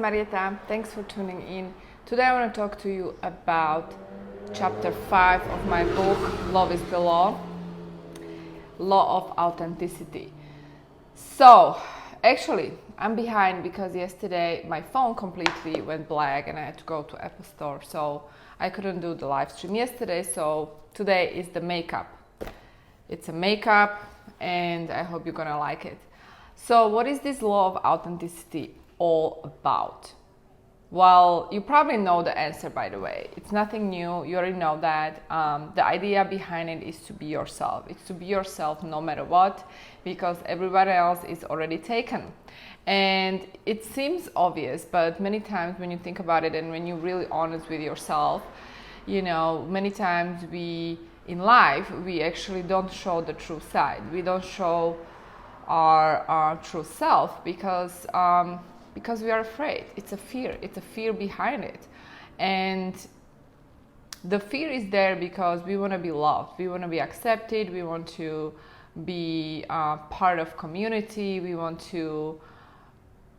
Marieta. Thanks for tuning in. Today I want to talk to you about chapter 5 of my book, Love is the Law of Authenticity. So, actually, I'm behind because yesterday my phone completely went black and I had to go to Apple Store. So, I couldn't do the live stream yesterday. So, today is the makeup. It's a makeup and I hope you're gonna like it. So, what is this law of authenticity all about? Well, you probably know the answer, by the way. It's nothing new. You already know that. The idea behind it is to be yourself. It's to be yourself no matter what, because everybody else is already taken. And it seems obvious, but many times when you think about it and when you're really honest with yourself, you know, many times in life, we actually don't show the true side. We don't show our true self because we are afraid. It's a fear behind it. And the fear is there because we want to be loved, we want to be accepted, we want to be part of community, we want to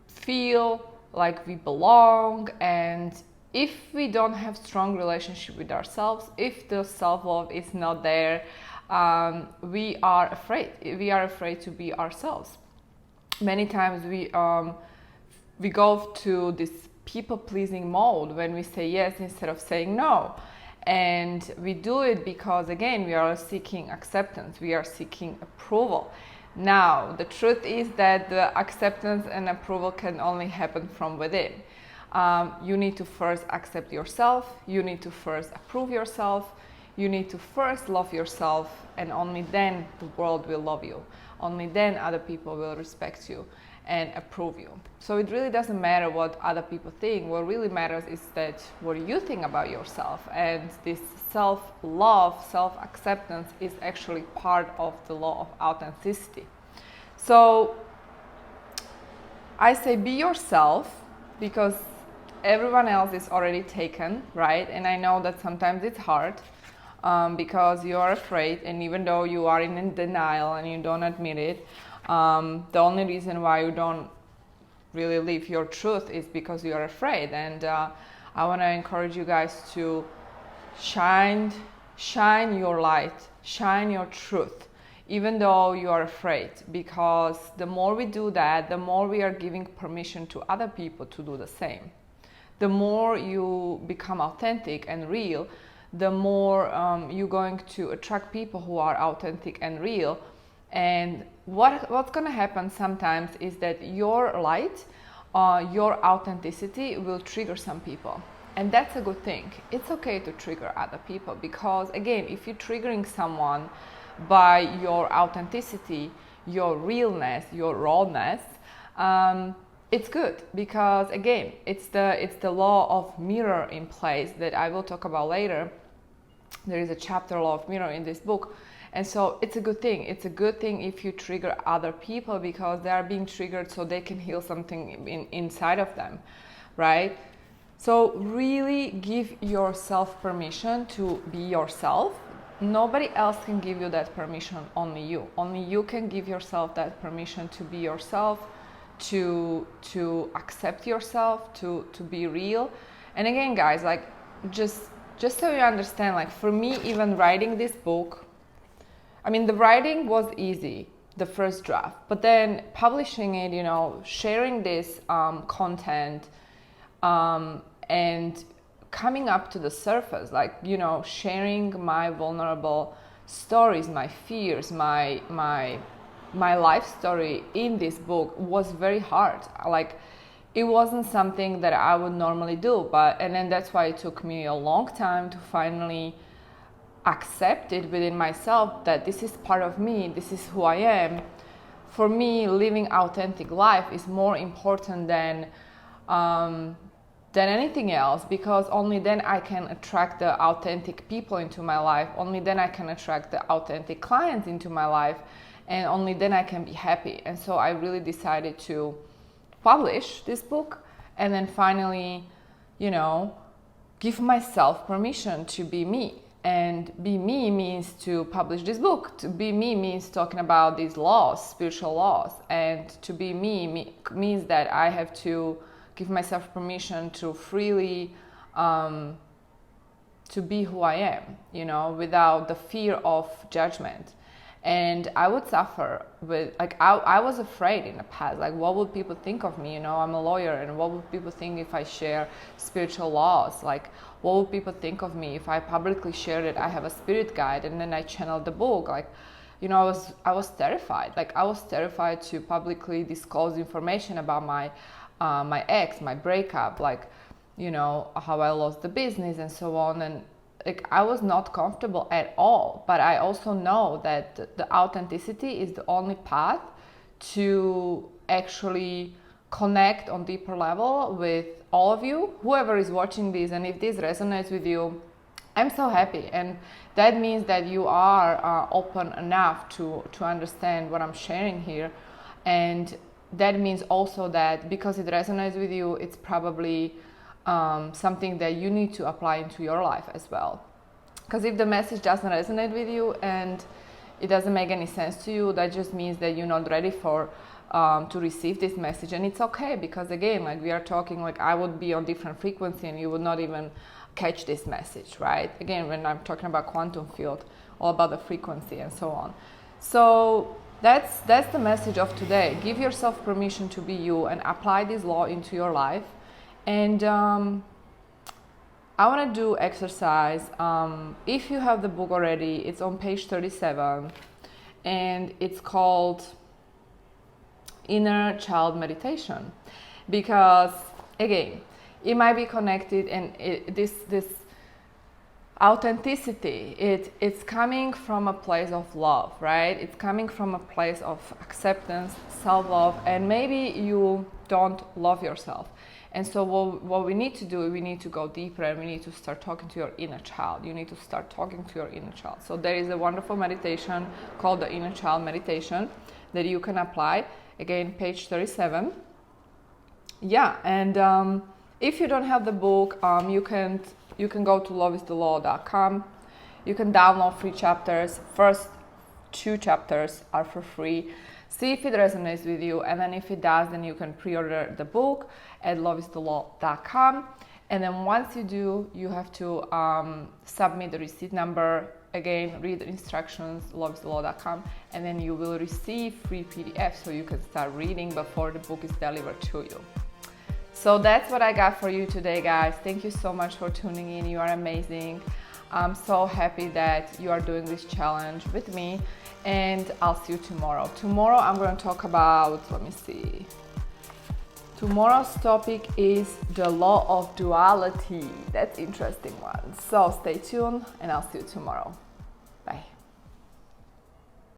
feel like we belong. And if we don't have strong relationship with ourselves, if the self-love is not there, we are afraid to be ourselves. Many times we go to this people-pleasing mode when we say yes instead of saying no. And we do it because, again, we are seeking acceptance. We are seeking approval. Now, the truth is that the acceptance and approval can only happen from within. You need to first accept yourself. You need to first approve yourself. You need to first love yourself, and only then the world will love you. Only then other people will respect you and approve you. So it really doesn't matter what other people think. What really matters is that what you think about yourself. And this self-love, self-acceptance is actually part of the law of authenticity. So I say be yourself because everyone else is already taken, right? And I know that sometimes it's hard because you are afraid, and even though you are in denial and you don't admit it, the only reason why you don't really live your truth is because you are afraid. And I want to encourage you guys to shine your light, shine your truth, even though you are afraid, because the more we do that, the more we are giving permission to other people to do the same. The more you become authentic and real, the more you're going to attract people who are authentic and real. And what's going to happen sometimes is that your light, your authenticity will trigger some people. And that's a good thing. It's okay to trigger other people because, again, if you're triggering someone by your authenticity, your realness, your rawness, it's good because, again, it's the law of mirror in place that I will talk about later. There is a chapter, law of mirror, in this book. And so it's a good thing. It's a good thing if you trigger other people because they are being triggered so they can heal something inside of them, right? So really give yourself permission to be yourself. Nobody else can give you that permission, only you. Only you can give yourself that permission to be yourself, to accept yourself, to be real. And again, guys, like just so you understand, like for me, even writing this book, I mean, the writing was easy, the first draft, but then publishing it, you know, sharing this content and coming up to the surface, like, you know, sharing my vulnerable stories, my fears, my life story in this book was very hard. Like, it wasn't something that I would normally do, and then that's why it took me a long time to finally accept it within myself that this is part of me, this is who I am. For me, living authentic life is more important than anything else, because only then I can attract the authentic people into my life, only then I can attract the authentic clients into my life, and only then I can be happy. And so I really decided to publish this book and then finally, you know, give myself permission to be me. And be me means to publish this book. To be me means talking about these laws, spiritual laws. And to be me means that I have to give myself permission to freely to be who I am, you know, without the fear of judgment. And I would suffer with, like, I was afraid in the past, like, what would people think of me? You know, I'm a lawyer, and what would people think if I share spiritual laws? Like, what would people think of me if I publicly shared that I have a spirit guide and then I channeled the book? Like, you know, I was terrified. Like, I was terrified to publicly disclose information about my ex, my breakup, like, you know, how I lost the business and so on. And like, I was not comfortable at all. But I also know that the authenticity is the only path to actually connect on deeper level with all of you, whoever is watching this. And if this resonates with you, I'm so happy. And that means that you are open enough to understand what I'm sharing here. And that means also that because it resonates with you, it's probably something that you need to apply into your life as well. Because if the message doesn't resonate with you and it doesn't make any sense to you, that just means that you're not ready for to receive this message. And it's okay, because again, like, we are talking, like, I would be on different frequency and you would not even catch this message, right? Again, when I'm talking about quantum field, all about the frequency and so on. So that's the message of today. Give yourself permission to be you and apply this law into your life. And I want to do exercise. If you have the book already, it's on page 37, and it's called Inner Child Meditation. Because again, it might be connected, and this authenticity, it's coming from a place of love, right? It's coming from a place of acceptance, self-love, and maybe you don't love yourself. And so what we need to do, we need to go deeper, and we need to start talking to your inner child. You need to start talking to your inner child. So there is a wonderful meditation called the Inner Child Meditation that you can apply. Again, page 37. Yeah, and if you don't have the book, you can go to whoisthelaw.com. You can download free chapters. First 2 chapters are for free. See if it resonates with you, and then if it does, then you can pre-order the book at whoisthelaw.com. And then once you do, you have to submit the receipt number. Again, read the instructions, whoisthelaw.com, and then you will receive free PDF, so you can start reading before the book is delivered to you. So that's what I got for you today, guys. Thank you so much for tuning in. You are amazing. I'm so happy that you are doing this challenge with me, and I'll see you tomorrow. Tomorrow I'm going to talk about, let me see. Tomorrow's topic is the law of duality. That's an interesting one. So stay tuned, and I'll see you tomorrow. Bye.